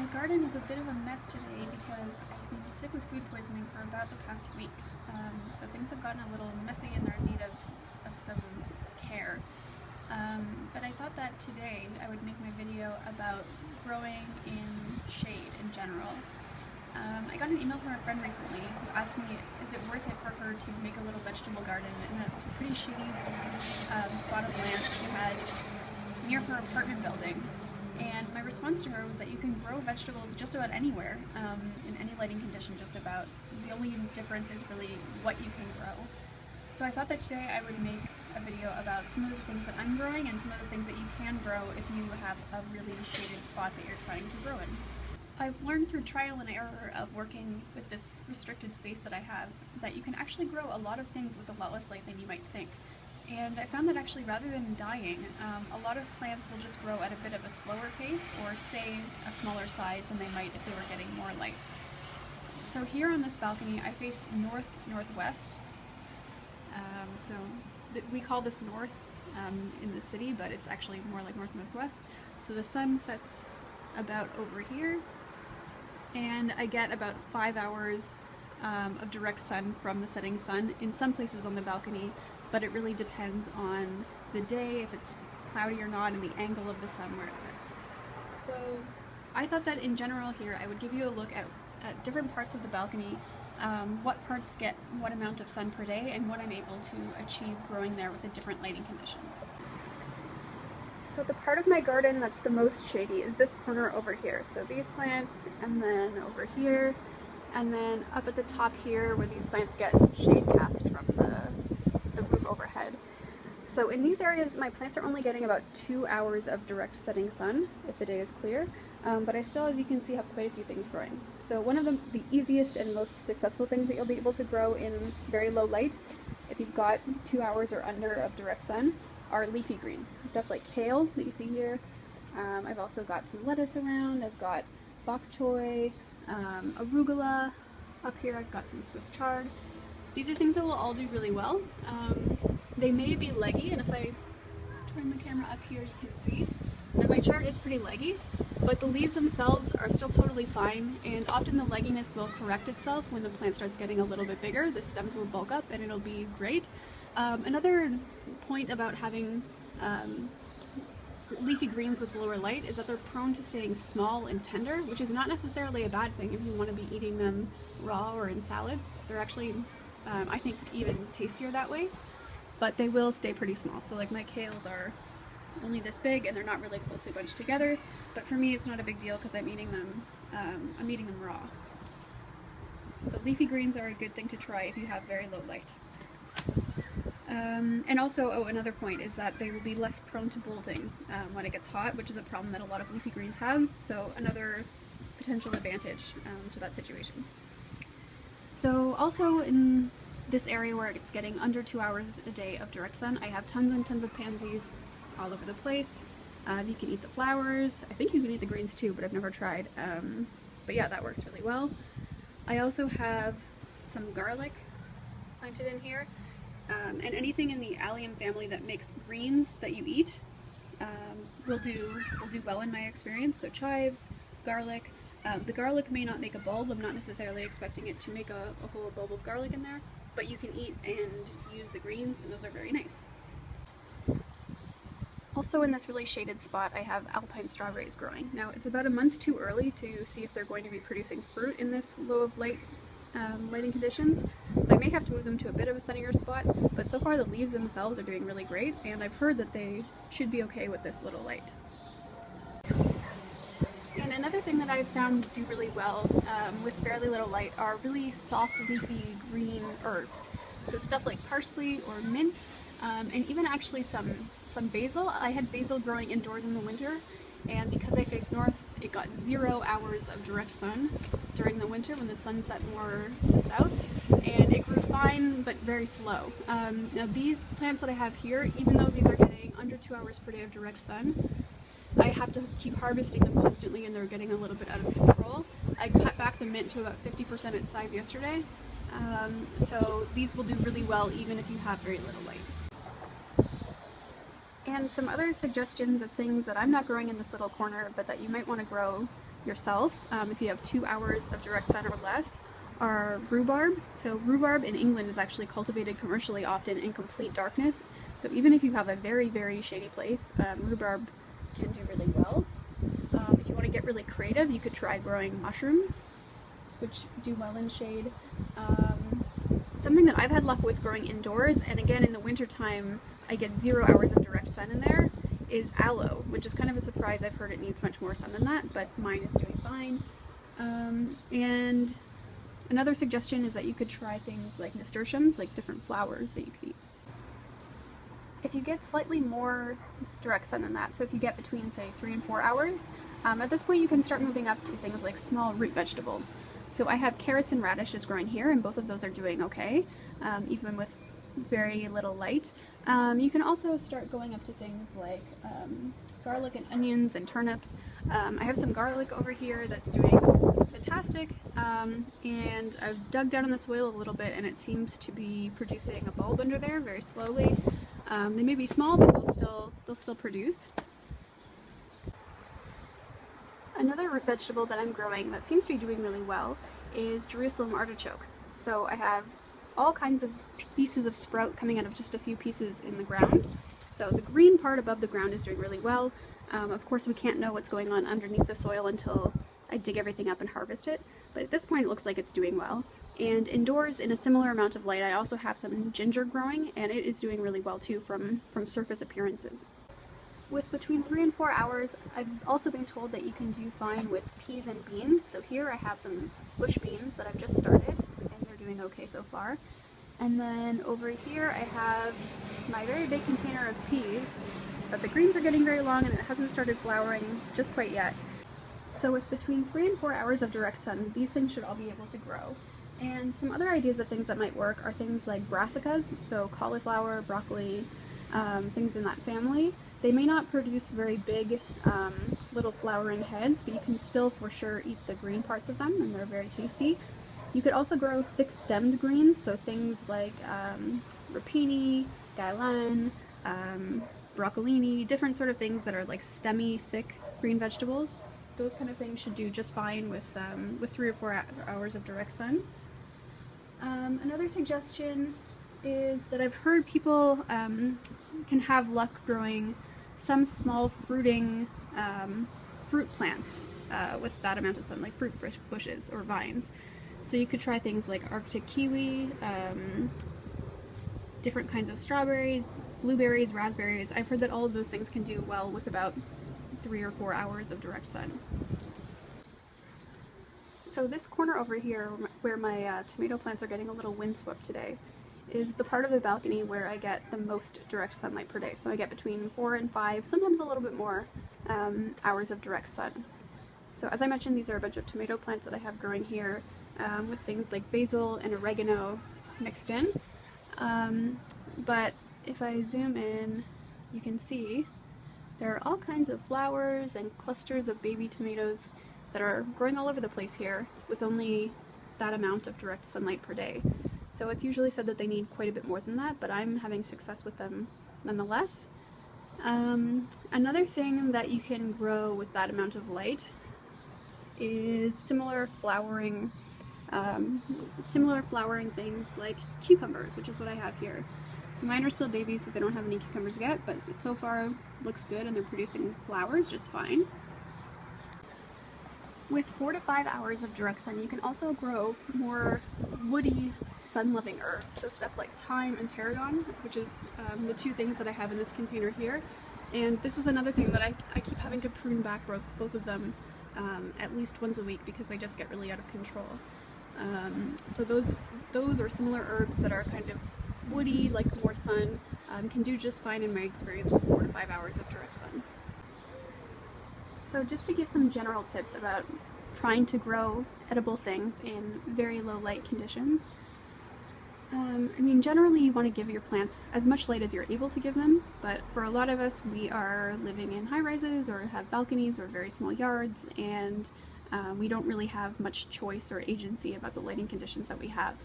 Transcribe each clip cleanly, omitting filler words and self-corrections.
My garden is a bit of a mess today because I've been sick with food poisoning for about the past week. So things have gotten a little messy and they're in need of some care. But I thought that today I would make my video about growing in shade in general. I got an email from a friend recently who asked me, is it worth it for her to make a little vegetable garden in a pretty shady spot of land she has near her apartment building. And my response to her was that you can grow vegetables just about anywhere, in any lighting condition just about. The only difference is really what you can grow. So I thought that today I would make a video about some of the things that I'm growing and some of the things that you can grow if you have a really shaded spot that you're trying to grow in. I've learned through trial and error of working with this restricted space that I have that you can actually grow a lot of things with a lot less light than you might think. And I found that actually rather than dying, a lot of plants will just grow at a bit of a slower pace or stay a smaller size than they might if they were getting more light. So here on this balcony I face north-northwest. We call this north in the city, but it's actually more like north-northwest. So the sun sets about over here, and I get about 5 hours of direct sun from the setting sun in some places on the balcony, but it really depends on the day, if it's cloudy or not, and the angle of the sun where it sets. So I thought that in general here I would give you a look at different parts of the balcony, what parts get what amount of sun per day, and what I'm able to achieve growing there with the different lighting conditions. So the part of my garden that's the most shady is this corner over here. So these plants, and then over here, and then up at the top here where these plants get shade cast from the roof overhead. So in these areas my plants are only getting about 2 hours of direct setting sun if the day is clear, but I still, as you can see, have quite a few things growing. So one of the easiest and most successful things that you'll be able to grow in very low light, if you've got 2 hours or under of direct sun, are leafy greens. Stuff like kale that you see here. I've also got some lettuce around, I've got bok choy, arugula. Up here I've got some Swiss chard. These are things that will all do really well. They may be leggy, and if I turn the camera up here you can see that my chard is pretty leggy, but the leaves themselves are still totally fine, and often the legginess will correct itself when the plant starts getting a little bit bigger. The stems will bulk up and it'll be great. Another point about having leafy greens with lower light is that they're prone to staying small and tender, which is not necessarily a bad thing if you want to be eating them raw or in salads. They're actually, I think, even tastier that way, but they will stay pretty small. So like my kales are only this big and they're not really closely bunched together, but for me it's not a big deal because I'm eating them raw. So leafy greens are a good thing to try if you have very low light. And also, another point is that they will be less prone to bolting when it gets hot, which is a problem that a lot of leafy greens have, so another potential advantage to that situation. So also in this area where it's getting under 2 hours a day of direct sun, I have tons and tons of pansies all over the place. You can eat the flowers. I think you can eat the greens too, but I've never tried. But yeah, that works really well. I also have some garlic planted in here. And anything in the allium family that makes greens that you eat will do well in my experience. So chives, garlic. The garlic may not make a bulb. I'm not necessarily expecting it to make a whole bulb of garlic in there, but you can eat and use the greens, and those are very nice. Also in this really shaded spot I have Alpine strawberries growing. Now it's about a month too early to see if they're going to be producing fruit in this low of lighting conditions, so I may have to move them to a bit of a sunnier spot, but so far the leaves themselves are doing really great, and I've heard that they should be okay with this little light. And another thing that I've found do really well with fairly little light are really soft leafy green herbs. So stuff like parsley or mint, and even actually some basil. I had basil growing indoors in the winter, and because I face north, it got 0 hours of direct sun during the winter when the sun set more to the south, and it grew fine but very slow. Now these plants that I have here, even though these are getting under 2 hours per day of direct sun, I have to keep harvesting them constantly and they're getting a little bit out of control. I cut back the mint to about 50% its size yesterday, so these will do really well even if you have very little light. And some other suggestions of things that I'm not growing in this little corner but that you might want to grow yourself, if you have 2 hours of direct sun or less, are rhubarb. So rhubarb in England is actually cultivated commercially often in complete darkness. So even if you have a very, very shady place, rhubarb can do really well. If you want to get really creative, you could try growing mushrooms, which do well in shade. Something that I've had luck with growing indoors, and again in the wintertime I get 0 hours of direct sun in there, is aloe, which is kind of a surprise. I've heard it needs much more sun than that, but mine is doing fine. And another suggestion is that you could try things like nasturtiums, like different flowers that you could eat. If you get slightly more direct sun than that, so if you get between say 3 and 4 hours, at this point you can start moving up to things like small root vegetables. So I have carrots and radishes growing here, and both of those are doing okay, even with very little light. You can also start going up to things like garlic and onions and turnips. I have some garlic over here that's doing fantastic, and I've dug down in the soil a little bit and it seems to be producing a bulb under there very slowly. They may be small, but they'll still produce. Another root vegetable that I'm growing that seems to be doing really well is Jerusalem artichoke. So I have all kinds of pieces of sprout coming out of just a few pieces in the ground. So the green part above the ground is doing really well. Of course we can't know what's going on underneath the soil until I dig everything up and harvest it, but at this point it looks like it's doing well. And indoors in a similar amount of light I also have some ginger growing, and it is doing really well too from surface appearances. With between 3 and 4 hours, I've also been told that you can do fine with peas and beans. So here I have some bush beans that I've just started, and they're doing okay so far. And then over here I have my very big container of peas, but the greens are getting very long and it hasn't started flowering just quite yet. So with between 3 and 4 hours of direct sun, these things should all be able to grow. And some other ideas of things that might work are things like brassicas, so cauliflower, broccoli, things in that family. They may not produce very big little flowering heads, but you can still for sure eat the green parts of them, and they're very tasty. You could also grow thick-stemmed greens, so things like rapini, gailan, broccolini, different sort of things that are like stemmy, thick green vegetables. Those kind of things should do just fine with 3 or 4 hours of direct sun. Another suggestion is that I've heard people can have luck growing some small fruiting fruit plants with that amount of sun, like fruit bushes or vines. So you could try things like Arctic kiwi, different kinds of strawberries, blueberries, raspberries. I've heard that all of those things can do well with about 3 or 4 hours of direct sun. So this corner over here where my tomato plants are getting a little windswept today is the part of the balcony where I get the most direct sunlight per day. So I get between 4 and 5, sometimes a little bit more, hours of direct sun. So as I mentioned, these are a bunch of tomato plants that I have growing here with things like basil and oregano mixed in. But if I zoom in, you can see there are all kinds of flowers and clusters of baby tomatoes that are growing all over the place here with only that amount of direct sunlight per day. So it's usually said that they need quite a bit more than that, but I'm having success with them nonetheless. Another thing that you can grow with that amount of light is similar flowering things like cucumbers, which is what I have here. So mine are still babies, so they don't have any cucumbers yet, but it so far looks good and they're producing flowers just fine. With 4 to 5 hours of direct sun, you can also grow more woody, sun-loving herbs. So stuff like thyme and tarragon, which is the 2 things that I have in this container here. And this is another thing that I keep having to prune back both of them at least once a week because they just get really out of control. So those or similar herbs that are kind of woody, like more sun, can do just fine in my experience with 4 to 5 hours of direct sun. So just to give some general tips about trying to grow edible things in very low light conditions. I mean, generally you want to give your plants as much light as you're able to give them, but for a lot of us we are living in high-rises or have balconies or very small yards, and we don't really have much choice or agency about the lighting conditions that we have.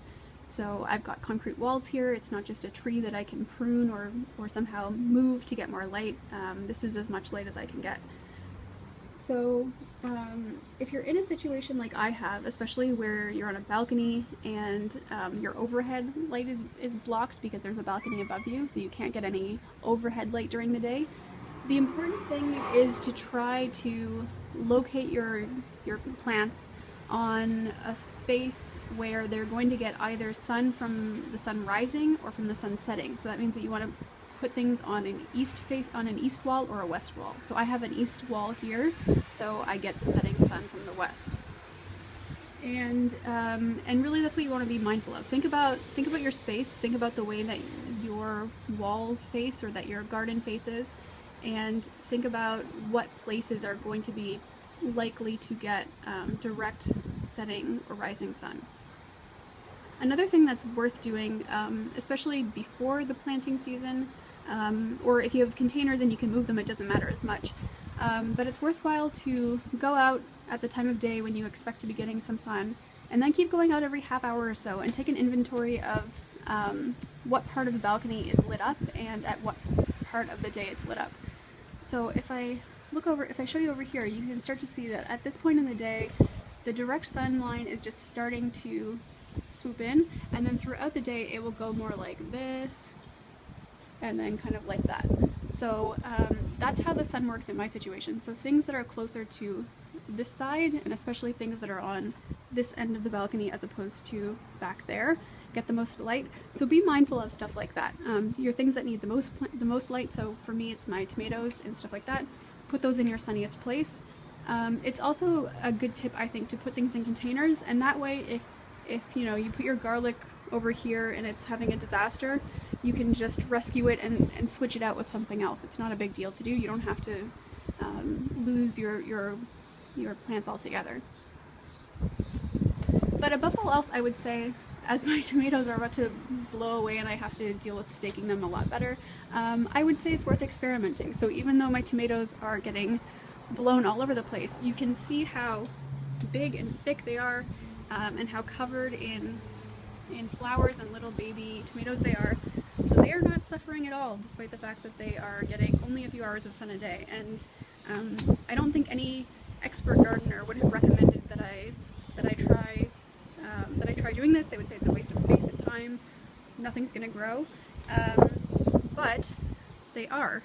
So I've got concrete walls here. It's not just a tree that I can prune or somehow move to get more light. This is as much light as I can get. So if you're in a situation like I have, especially where you're on a balcony and your overhead light is blocked because there's a balcony above you, so you can't get any overhead light during the day, the important thing is to try to locate your plants on a space where they're going to get either sun from the sun rising or from the sun setting. So that means that you want to put things on an east wall or a west wall. So I have an east wall here, so I get the setting sun from the west. And really that's what you want to be mindful of. Think about your space, think about the way that your walls face or that your garden faces, and think about what places are going to be likely to get direct setting or rising sun. Another thing that's worth doing, especially before the planting season, or if you have containers and you can move them, it doesn't matter as much. But it's worthwhile to go out at the time of day when you expect to be getting some sun, and then keep going out every half hour or so and take an inventory of what part of the balcony is lit up and at what part of the day it's lit up. So if I show you over here, you can start to see that at this point in the day, the direct sun line is just starting to swoop in, and then throughout the day it will go more like this and then kind of like that. So that's how the sun works in my situation. So things that are closer to this side, and especially things that are on this end of the balcony as opposed to back there, get the most light. So be mindful of stuff like that. Your things that need the most light, so for me it's my tomatoes and stuff like that, put those in your sunniest place. It's also a good tip, I think, to put things in containers, and that way if you know, you put your garlic over here and it's having a disaster, you can just rescue it and switch it out with something else. It's not a big deal to do. You don't have to lose your plants altogether. But above all else, I would say, as my tomatoes are about to blow away and I have to deal with staking them a lot better, I would say it's worth experimenting. So even though my tomatoes are getting blown all over the place, you can see how big and thick they are, and how covered in flowers and little baby tomatoes they are. So they are not suffering at all, despite the fact that they are getting only a few hours of sun a day. And I don't think any expert gardener would have recommended that I try doing this. They would say it's a waste of space and time. Nothing's going to grow. But they are,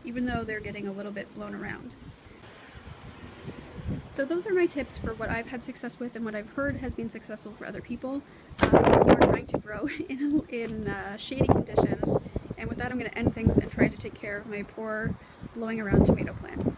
even though they're getting a little bit blown around. So those are my tips for what I've had success with and what I've heard has been successful for other people if you are trying to grow in shady conditions. And with that, I'm going to end things and try to take care of my poor blowing around tomato plant.